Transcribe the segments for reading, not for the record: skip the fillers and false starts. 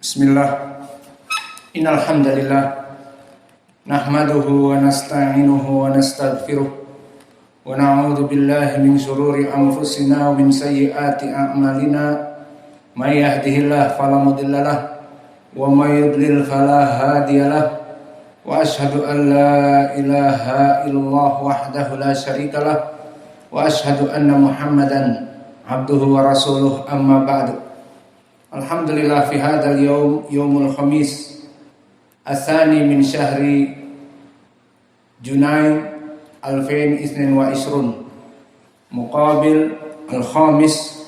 Bismillah. Innal hamdalillah nahmaduhu wa nasta'inuhu wa nastaghfiruh wa na'udzu billahi min shururi anfusina wa min sayyiati a'malina. May yahdihillahu fala mudilla lahu wa may yudlil fala hadiya lahu. Wa ashhadu an la ilaha illallah wahdahu la syarika lahu wa ashhadu anna Muhammadan abduhu wa rasuluh, amma ba'du. Alhamdulillah fi hadzal yaum, yaumul khamis ats-tsani min syahri Junai 2022 muqabil al-khamis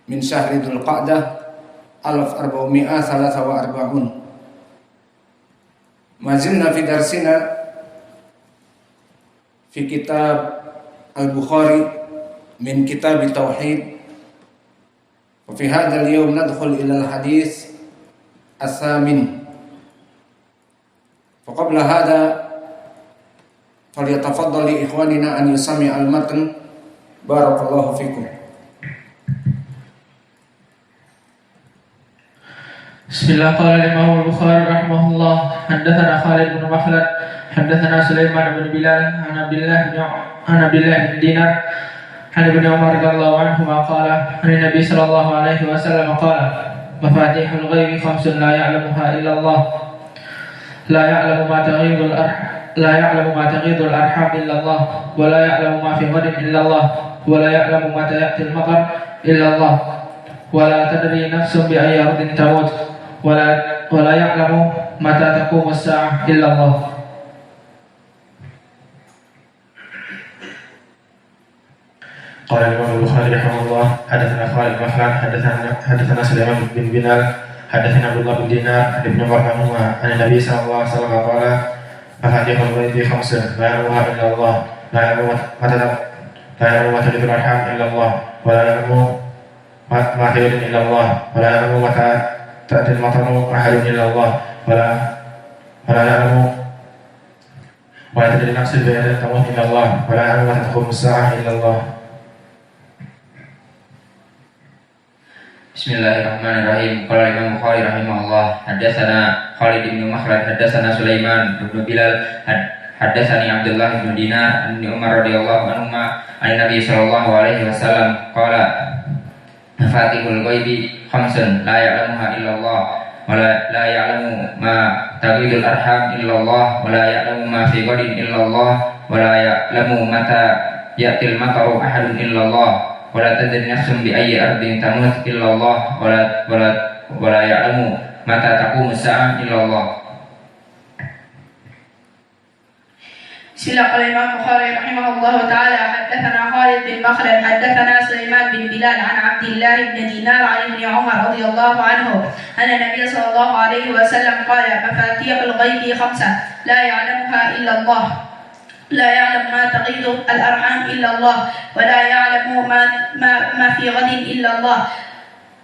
min syahri Dzulqa'dah 1443. Mazilna fi darsina fi kitab al-Bukhari min kitab tauhid. Wa fi hadzal yawm nadkhul ila al-hadits ats-tsamin. Fa qabla hadha falyatafaddal li ikhwanina an yusami' al-matn. Barakallahu fikum. Bismillah. Qala Imam Al-Bukhari rahimahullah, haddatsana Khalid bin Makhlad, haddatsana Sulaiman bin Bilal, an Abdullah bin Dinar, an Ibn Umar radhiyallahu anhuma qala, an Nabi sallallahu alaihi wasallam qala, mafatihul ghaibi khamsun la ya'lamuha illa Allah, la ya'lamu ma taghidul arham illa Allah, wa la ya'lamu ma fi ghadin illa Allah, wa la ya'lamu mata ya'ti al-matar illa Allah, wa la tadri nafsun bi ayyi ardin tamut, ولا يعلم متى تقوم الساعة إلا الله. قال الإمام البخاري رحمه الله حدثنا خالد بن مخلد حدثنا سليمان بن بلال حدثنا عبد الله بن دينار عن ابن عمر عنهما عن النبي صلى الله عليه وسلم قال مفاتيح الغيب خمس لا يعلمها إلا الله، لا يعلم ما تلد الأرحام إلا الله، ولا يعلم ما تلد إلا الله، ولا يعلم متى تأتي المطر أحد إلا الله، ولا يعلم ولا تدري نفس بأين تموت إلا الله، ولا يعلم متى تقوم الساعة إلا الله. Bismillahirrahmanirrahim. Qala Imam Bukhari rahimahullah, haddatsana Khalid bin Makhlad, haddatsana Sulaiman bin Bilal, haddatsani Abdullah bin Dinar, an Umar radhiyallahu anhuma, an Nabi sallallahu alaihi wasallam qala, mafatihul ghaibi khamsun la ya'lamuha illallah, wa la ya'lamu ma taghidul arham illallah, wa la ya'lamu ma fi ghadin illallah, wa la ya'lamu mata ya'til mataru ahadun illallah, wa la tadri nafsun bi ayyi ardin tamut illallah, wa la ya'lamu mata taqumu as-sa'ah illallah. Bismillah. Qala Imam Bukhari rahimahullah ta'ala, haddatsana Khalid bin Makhlad, haddatsana Sulaiman bin Bilal, an Abdullah bin Dinar, an Ibn Umar radhiyallahu anhu, anna Nabiy sallallahu alaihi wasallam qala, mafatihul ghaibi khamsah la ya'lamuha illa Allah, la ya'lamu ma taghidu al-arham illa Allah, wa la ya'lamu ma fi ghadin illa Allah,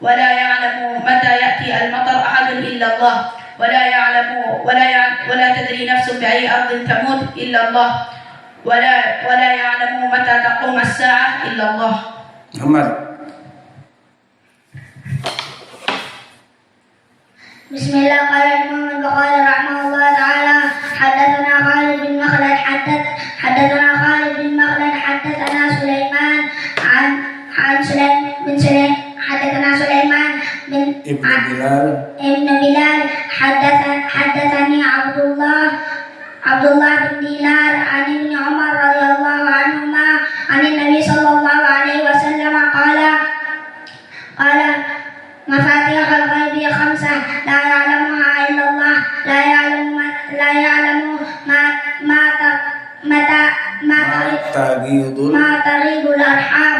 wa la ya'lamu mata ya'ti al-matar ahadun illa Allah, ولا يعلم ولا تدري نفس بأي أرض تموت إلا الله، ولا يعلم متى تقوم الساعة إلا الله. Muhammad. Bismillah. Qala Imam Al-Bukhari rahimahullah ta'ala, haddatsana Khalid bin Makhlad, haddatsana Sulaiman حدثنا سليمان بن بلال حدثني عبد الله بن دينار عن ابن عمر رضي الله عنهما عن النبي صلى الله عليه وسلم قال مفاتيح الغيب خمسة لا يعلمها إلا الله، لا يعلم ما تغيض الأرحام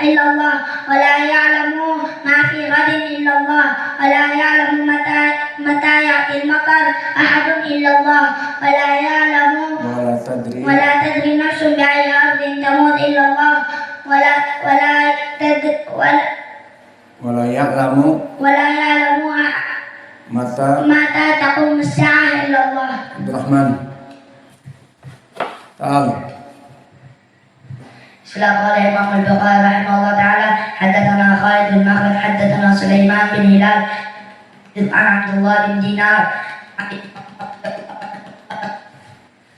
إلا الله، ولا يعلم ما في غد إلا الله، ولا يعلم متى يأتي المطر أحد إلا الله، ولا تدري نفس بأي أرض تموت إلا الله، ولا يعلم متى تقوم الساعة إلا الله. عبد الرحمن تعال. قال الإمام البخاري رحمه الله تعالى حدثنا خالد بن مخلد حدثنا سليمان بن هلال عن عبد الله بن دينار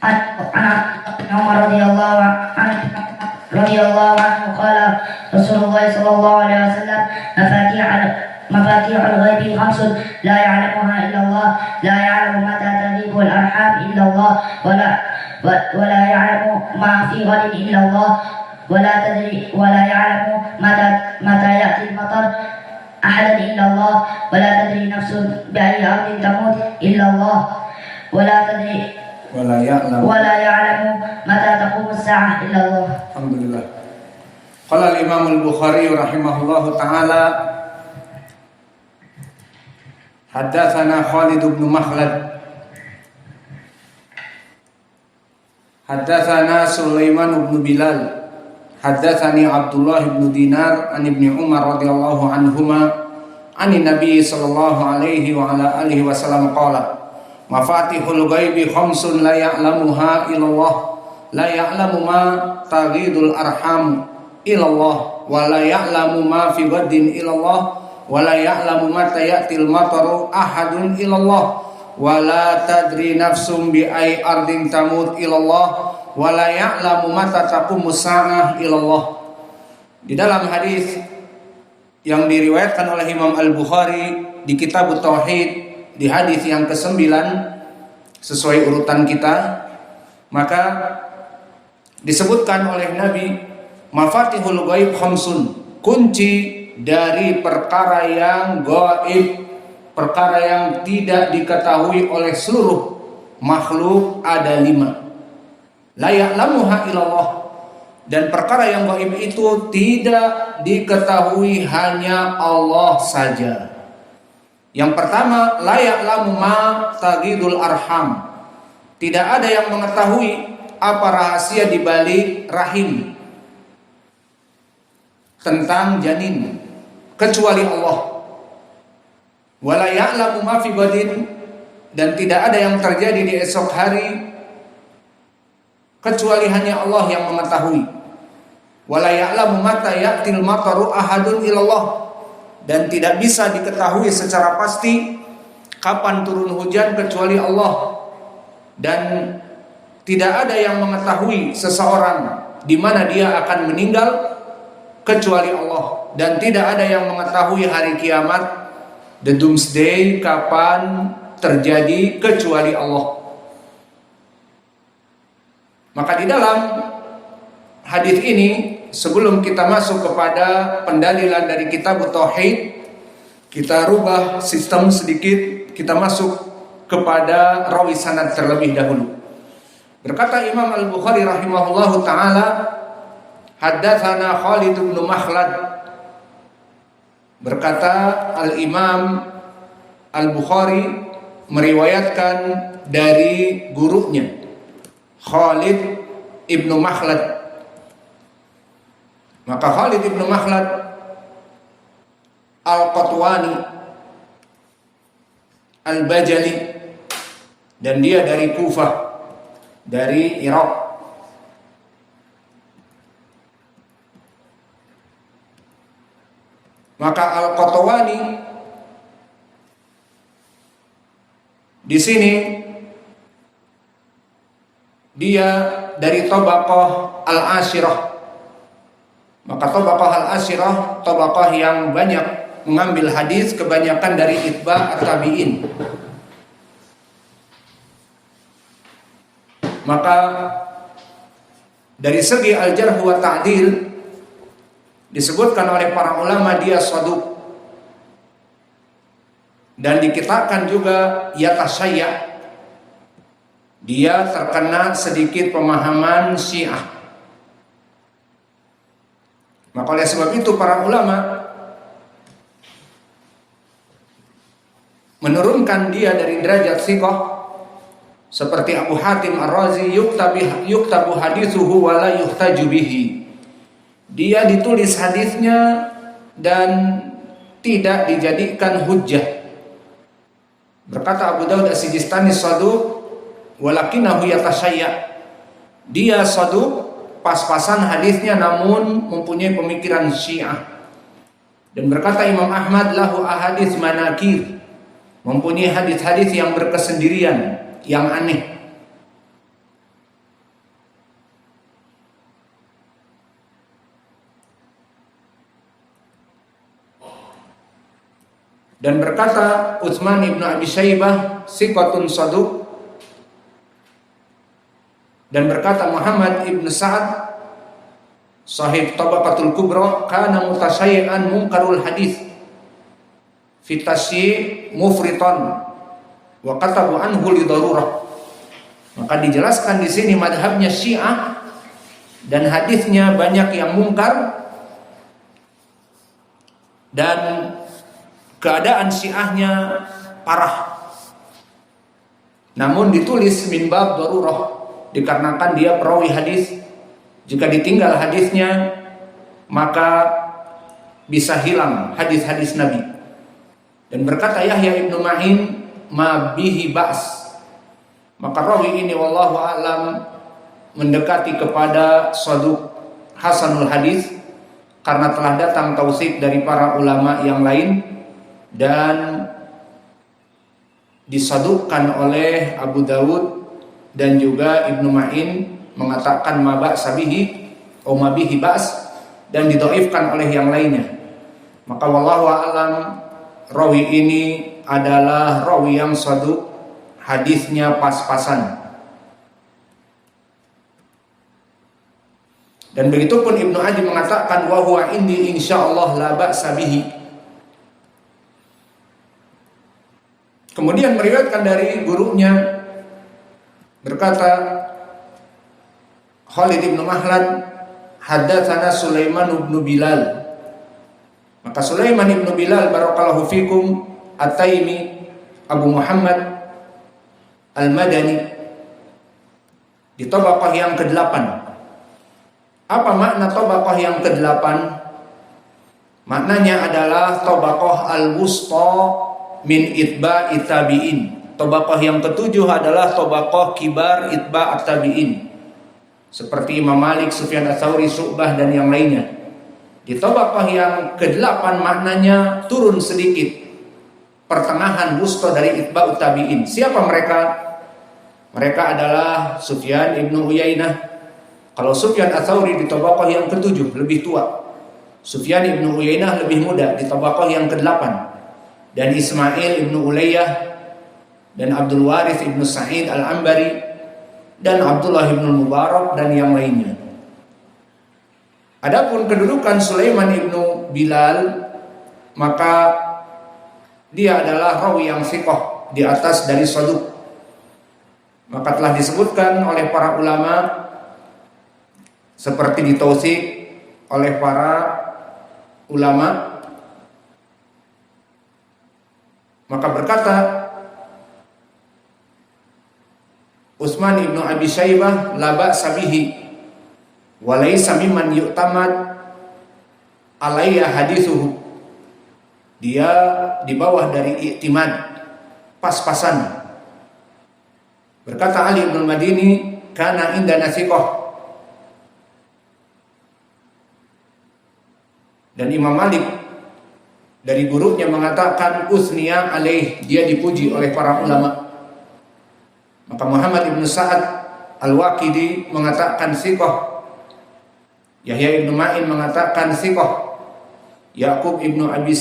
عن عمر رضي الله عنه قال رسول الله صلى الله عليه وسلم مفاتيح الغيب 5 لا يعلمها إلا الله لا يعلم متى تغيب الأرحام إلا الله ولا يعلم ما في غد إلا الله ولا يعلم متى يأتي المطر أحدا إلا الله ولا تدري نفس بأي أرض تموت إلا الله ولا يعلم متى تقوم الساعة إلا الله. Alhamdulillah. Qala al-Imam al-Bukhari rahimahullahu taala haddatsana Khalid bin Makhlad haddatsana Sulaiman bin Bilal haddatsani Abdullah bin Dinar an Ibnu Umar radhiyallahu anhuma an Nabi sallallahu alaihi wa ala alihi wasallam qala mafatihul ghaibi 5 la ya'lamuha illallah la ya'lamu ma taghidul arham illallah wa la ya'lamu ma fi ghadin illallah wa la ya'lamu mata ya'til mataru ahadun illallah wa la tadri nafsum bi ay ardin tamut illallah wa la ya'lamu mata taqumus sa'ah illallah. Di dalam hadis yang diriwayatkan oleh Imam Al-Bukhari di Kitab Tauhid di hadis yang ke-9 sesuai urutan kita, maka disebutkan oleh Nabi mafatihul ghaib 5, kunci dari perkara yang gaib, perkara yang tidak diketahui oleh seluruh makhluk ada 5. La ya'lamuha illallah, dan perkara yang gaib itu tidak diketahui hanya Allah saja. Yang pertama, la ya'lamu ma taghidul arham, tidak ada yang mengetahui apa rahasia di balik rahim tentang janin kecuali Allah. Wala ya'lamu ma fi ghadin, dan tidak ada yang terjadi di esok hari kecuali hanya Allah yang mengetahui. Wala ya'lamu mata ya'til mataru ahadun illallah, dan tidak bisa diketahui secara pasti kapan turun hujan kecuali Allah. Dan tidak ada yang mengetahui seseorang di mana dia akan meninggal kecuali Allah, dan tidak ada yang mengetahui hari kiamat, the doomsday, kapan terjadi kecuali Allah. Maka di dalam hadis ini, sebelum kita masuk kepada pendalilan dari kitab Tauhid, kita rubah sistem sedikit, kita masuk kepada rawi sanad terlebih dahulu. Berkata Imam Al-Bukhari rahimahullahu taala, haddatsana Khalid bin Makhlad. Berkata Al-Imam Al-Bukhari meriwayatkan dari gurunya Khalid ibnu Makhlad. Maka Khalid ibnu Makhlad Al-Qatwani Al-Bajali, dan dia dari Kufah, dari Irak. Maka Al-Qatwani di sini dia dari Tabaqah Al-Ashirah. Maka Tabaqah Al-Ashirah tabaqah yang banyak mengambil hadis, kebanyakan dari itba' at-tabi'in. Maka dari segi al-jarh wa ta'dil disebutkan oleh para ulama dia saduq, dan dikitakan juga yatasayya, dia terkena sedikit pemahaman Syiah. Maka oleh sebab itu para ulama menurunkan dia dari derajat thiqah, seperti Abu Hatim Ar-Razi, yuktabu hadithuhu wa la yuhtaju bihi. Dia ditulis hadisnya dan tidak dijadikan hujjah. Berkata Abu Daud As-Sijistani saduq walakinahu yatasayya. Dia saduq, pas-pasan hadisnya, namun mempunyai pemikiran Syiah. Dan berkata Imam Ahmad lahu ahadits manakir, mempunyai hadis-hadis yang berkesendirian, yang aneh. Dan berkata Utsman ibnu Abi Syaibah siqatun saduq, dan berkata Muhammad ibnu Sa'ad sahib Tabaqatul Kubra kana mutasyai'an munkarul hadis fi tasyi' mufritan wa katabu anhu li darurah. Maka dijelaskan di sini madhabnya Syiah dan hadisnya banyak yang mungkar, dan keadaan Syiahnya parah. Namun ditulis min bab darurah, dikarenakan dia perawi hadis. Jika ditinggal hadisnya maka bisa hilang hadis-hadis Nabi. Dan berkata Yahya ibnu Ma'in ma bihi ba's, maka rawi ini wallahu a'lam mendekati kepada saduq hasanul hadis, karena telah datang tausik dari para ulama yang lain dan disadukkan oleh Abu Dawud dan juga Ibnu Ma'in mengatakan ma ba'sa bihi atau ma bihi ba's, dan didoifkan oleh yang lainnya. Maka wallahu a'lam rawi ini adalah rawi yang saduk, hadisnya pas-pasan. Dan begitu pun Ibnu Adi mengatakan wa huwa indi insyaallah la ba'sa bihi. Kemudian meriwayatkan dari gurunya berkata Khalid ibn Makhlad haddatsana Sulaiman ibn Bilal. Maka Sulaiman ibn Bilal barakallahu fikum At-Taimi Abu Muhammad Al-Madani di tabaqah yang ke-8. Apa makna tabaqah yang ke-8? Maknanya adalah tabaqah al-wusta min itba'i tabi'in. Tabaqah yang ke-7 adalah tabaqah kibar itba' at-tabi'in, seperti Imam Malik, Sufyan Ats-Tsauri, Syu'bah dan yang lainnya. Di tabaqah yang ke-8 maknanya turun sedikit, pertengahan wusta dari itba'ut tabi'in. Siapa mereka? Mereka adalah Sufyan ibnu Uyainah. Kalau Sufyan Ats-Tsauri di tabaqah yang ke-7 lebih tua, Sufyan ibnu Uyainah lebih muda di tabaqah yang ke-8. Dan Ismail ibnu Ulayyah dan Abdul Warith ibnu Sa'id al-Ambari dan Abdullah ibnu Mubarak dan yang lainnya. Adapun kedudukan Sulaiman ibnu Bilal, maka dia adalah rawi yang thiqah, di atas dari saduq. Maka telah disebutkan oleh para ulama seperti ditautsik oleh para ulama. Maka berkata Utsman ibnu Abi Syaibah la ba'sa bihi wa laysa mimman yu'tamad alayya hadithuhu. Dia di bawah dari i'timad, pas-pasan. Berkata Ali bin Madini kana indana thiqah. Dan Imam Malik dari gurunya mengatakan usniya alaih, dia dipuji oleh para ulama. Maka Muhammad ibn Sa'ad Al-Waqidi mengatakan thiqah. Yahya ibn Ma'in mengatakan thiqah. Yaqub ibnu Abi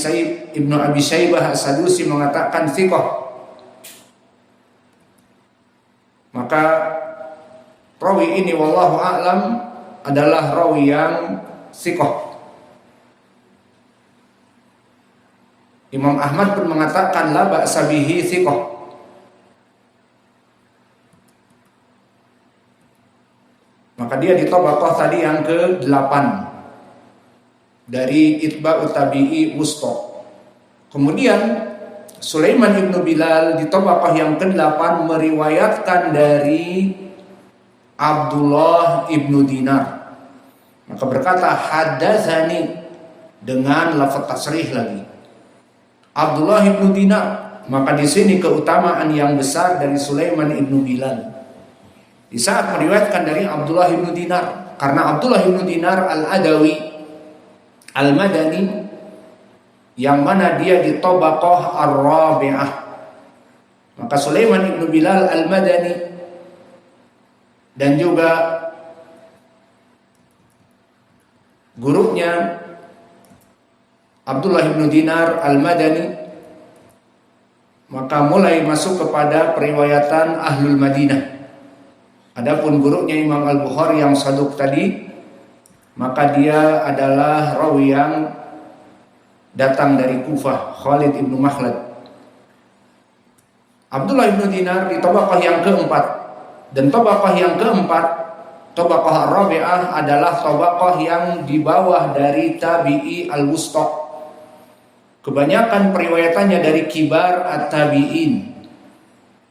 Syaibah As-Sadusi mengatakan thiqah. Maka rawi ini wallahu a'lam adalah rawi yang thiqah. Imam Ahmad pun mengatakan la ba'sa bihi thiqah. Maka dia di tabaqah tadi yang ke-8 dari itba'ut tabi'i wusta. Kemudian Sulaiman ibnu Bilal di tabaqah yang ke-8 meriwayatkan dari Abdullah ibnu Dinar. Maka berkata haddatsani dengan lafaz tasrih lagi. Abdullah ibnu Dinar. Maka di sini keutamaan yang besar dari Sulaiman ibnu Bilal di saat meriwayatkan dari Abdullah ibnu Dinar, karena Abdullah ibnu Dinar al-Adawi al-Madani yang mana dia di tabaqah ar-rabi'ah, Maka Sulaiman ibnu Bilal al-Madani dan juga gurunya Abdullah ibnu Dinar al-Madani, maka mulai masuk kepada periwayatan Ahlul Madinah. Adapun gurunya Imam Al-Bukhari yang saduq tadi, maka dia adalah rawi yang datang dari Kufah, Khalid ibnu Makhlad. Abdullah ibnu Dinar di tabaqah yang keempat, dan tabaqah yang keempat, tabaqah ar-rabi'ah adalah tabaqah yang di bawah dari tabi'i al-wusta. Kebanyakan periwayatannya dari kibar at-tabi'in.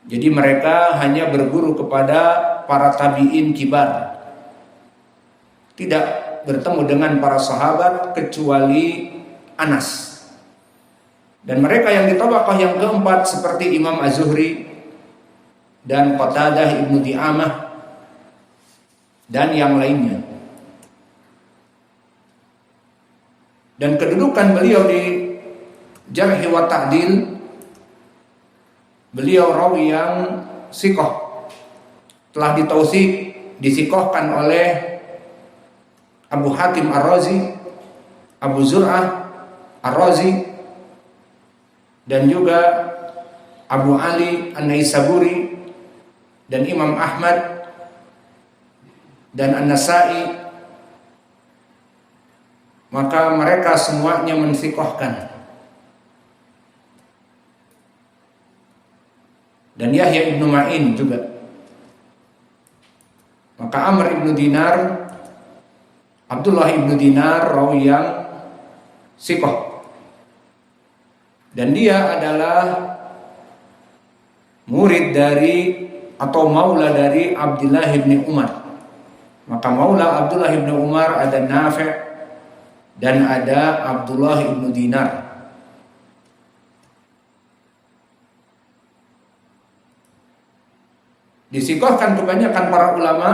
Jadi mereka hanya berguru kepada para tabi'in kibar, tidak bertemu dengan para sahabat kecuali Anas. Dan mereka yang di tabaqah yang keempat seperti Imam Az-Zuhri dan Qatadah ibnu Di'amah dan yang lainnya. Dan kedudukan beliau di Jarh wa Ta'dil, beliau rawi yang siqah, telah ditautsik, disikohkan oleh Abu Hatim Ar-Razi, Abu Zur'ah Ar-Razi, dan juga Abu Ali An-Naisaburi dan Imam Ahmad dan An-Nasai. Maka mereka semuanya mensikohkan. Dan Yahya ibnu Ma'in juga. Maka Amr ibnu Dinar, Abdullah ibnu Dinar rawi yang sikoh. Dan dia adalah murid dari atau maula dari Abdullah ibn Umar. Maka maula Abdullah ibn Umar ada Nafi' dan ada Abdullah ibn Dinar. Disikohkan kebanyakan para ulama.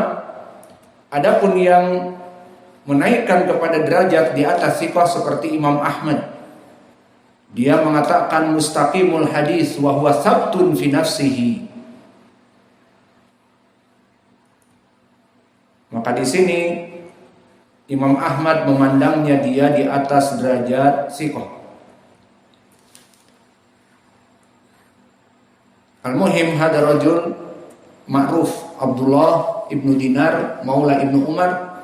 Adapun yang menaikkan kepada derajat di atas sikoh seperti Imam Ahmad, dia mengatakan mustaqimul hadis wa huwa sabtun fi nafsihi. Maka di sini Imam Ahmad memandangnya dia di atas derajat sikoh. Al-muhim hada rajul ma'ruf Abdullah ibnu Dinar maula ibnu Umar.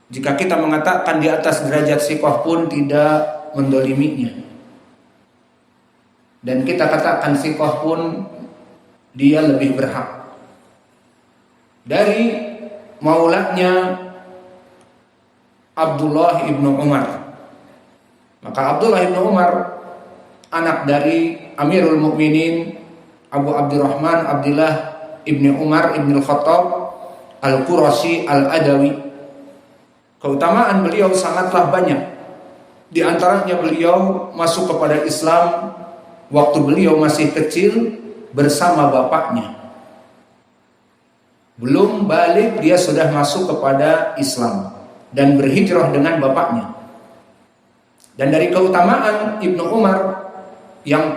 Jika kita mengatakan di atas derajat sikoh pun tidak mendoliminya. Dan kita katakan sikoh pun dia lebih berhak dari maulanya Abdullah ibnu Umar. Maka Abdullah ibnu Umar anak dari Amirul Mukminin Abu Abdurrahman Abdullah ibnu Umar ibnu Khattab Al-Qurashi Al-Adawi. Keutamaan beliau sangatlah banyak. Di antaranya beliau masuk kepada Islam waktu beliau masih kecil bersama bapaknya. Belum balik dia sudah masuk kepada Islam dan berhijrah dengan bapaknya. Dan dari keutamaan Ibnu Umar yang